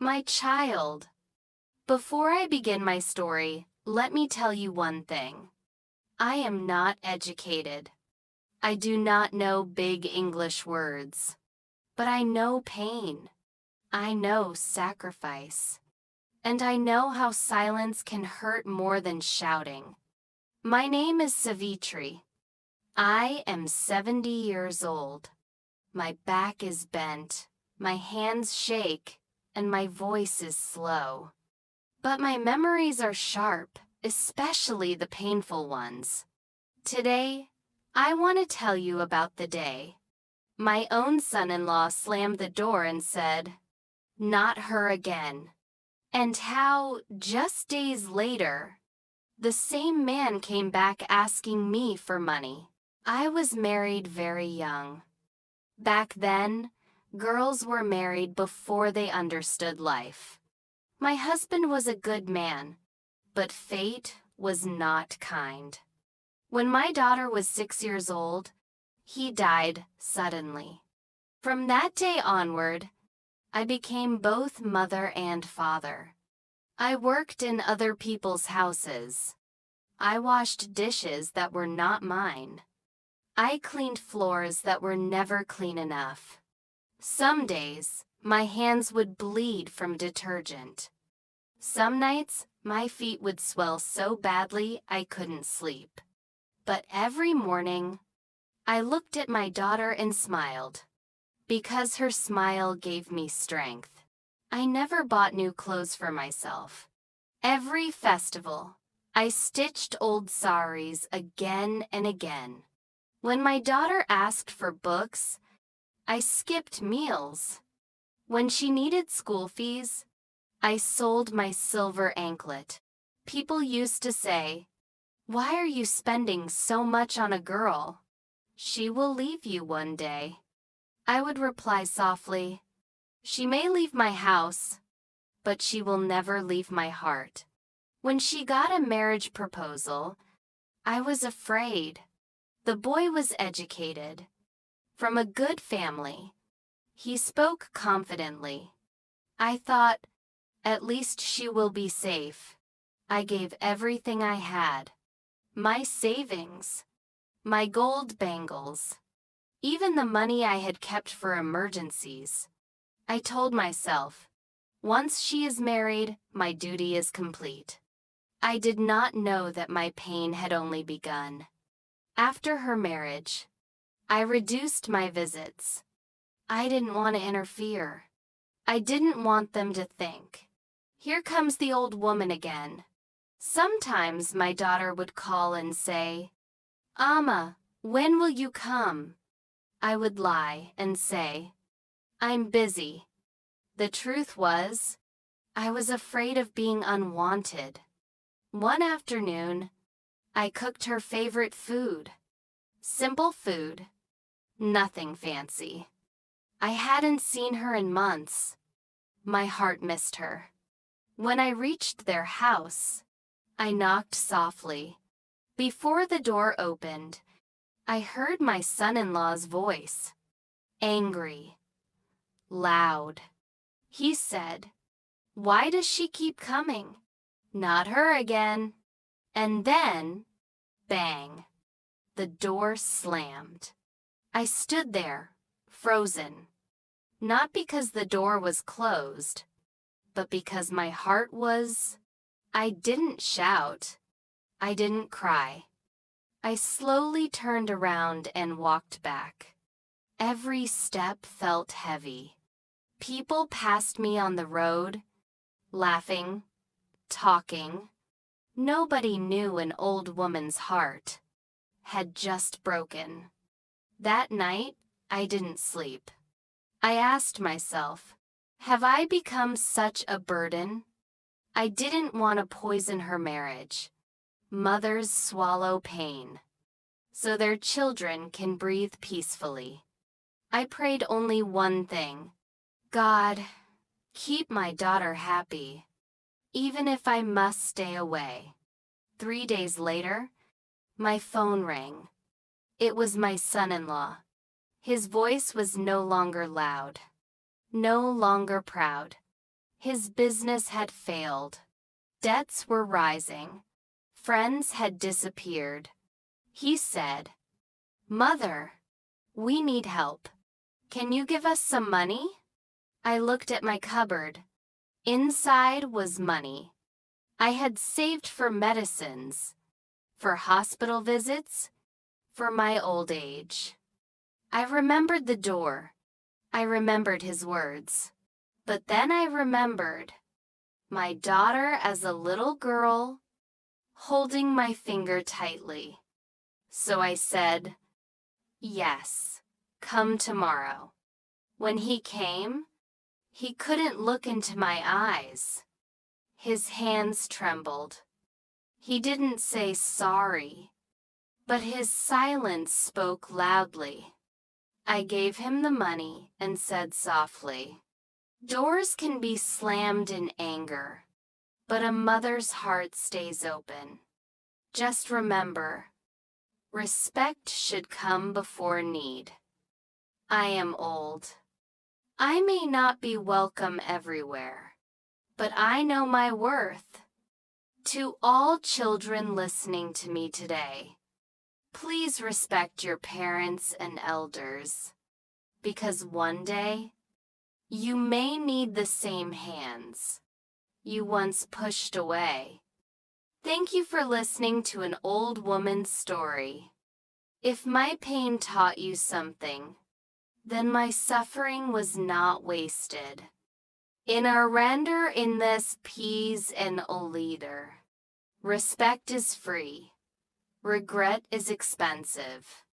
My child, before I begin my story, let me tell you one thing. I am not educated. I do not know big English words. But I know pain. I know sacrifice. And I know how silence can hurt more than shouting. My name is Savitri. I am 70 years old. My back is bent, my hands shake, and my voice is slow. But my memories are sharp, especially the painful ones. Today, I want to tell you about the day my own son-in-law slammed the door and said, "Not her again." And how, just days later, the same man came back asking me for money. I was married very young. Back then, girls were married before they understood life. My husband was a good man, but fate was not kind. When my daughter was 6 years old, he died suddenly. From that day onward, I became both mother and father. I worked in other people's houses. I washed dishes that were not mine. I cleaned floors that were never clean enough. Some days, my hands would bleed from detergent. Some nights, my feet would swell so badly I couldn't sleep. But every morning, I looked at my daughter and smiled, because her smile gave me strength. I never bought new clothes for myself. Every festival, I stitched old saris again and again. When my daughter asked for books, I skipped meals. When she needed school fees, I sold my silver anklet. People used to say, "Why are you spending so much on a girl? She will leave you one day." I would reply softly, "She may leave my house, but she will never leave my heart." When she got a marriage proposal, I was afraid. The boy was educated, from a good family. He spoke confidently. I thought, at least she will be safe. I gave everything I had. My savings, my gold bangles, even the money I had kept for emergencies. I told myself, once she is married, my duty is complete. I did not know that my pain had only begun. After her marriage, I reduced my visits. I didn't want to interfere. I didn't want them to think, "Here comes the old woman again." Sometimes my daughter would call and say, "Amma, when will you come?" I would lie and say, "I'm busy." The truth was, I was afraid of being unwanted. One afternoon, I cooked her favorite food. Simple food, nothing fancy. I hadn't seen her in months. My heart missed her. When I reached their house, I knocked softly. Before the door opened, I heard my son-in-law's voice. Angry. Loud. He said, "Why does she keep coming? Not her again." And then, bang, the door slammed. I stood there, frozen. Not because the door was closed, but because my heart was. I didn't shout. I didn't cry. I slowly turned around and walked back. Every step felt heavy. People passed me on the road, laughing, talking. Nobody knew an old woman's heart had just broken. That night, I didn't sleep. I asked myself, have I become such a burden? I didn't want to poison her marriage. Mothers swallow pain, so their children can breathe peacefully. I prayed only one thing. God, keep my daughter happy, even if I must stay away. 3 days later, my phone rang. It was my son-in-law. His voice was no longer loud, no longer proud. His business had failed. Debts were rising. Friends had disappeared. He said, "Mother, we need help. Can you give us some money?" I looked at my cupboard. Inside was money. I had saved for medicines, for hospital visits, for my old age. I remembered the door. I remembered his words. But then I remembered my daughter as a little girl, holding my finger tightly. So I said, "Yes, come tomorrow." When he came, he couldn't look into my eyes. His hands trembled. He didn't say sorry, but his silence spoke loudly. I gave him the money and said softly, "Doors can be slammed in anger, but a mother's heart stays open. Just remember, respect should come before need. I am old. I may not be welcome everywhere, but I know my worth." To all children listening to me today, please respect your parents and elders, because one day, you may need the same hands you once pushed away. Thank you for listening to an old woman's story. If my pain taught you something, then my suffering was not wasted. In our render in this peas and a leader, respect is free, regret is expensive.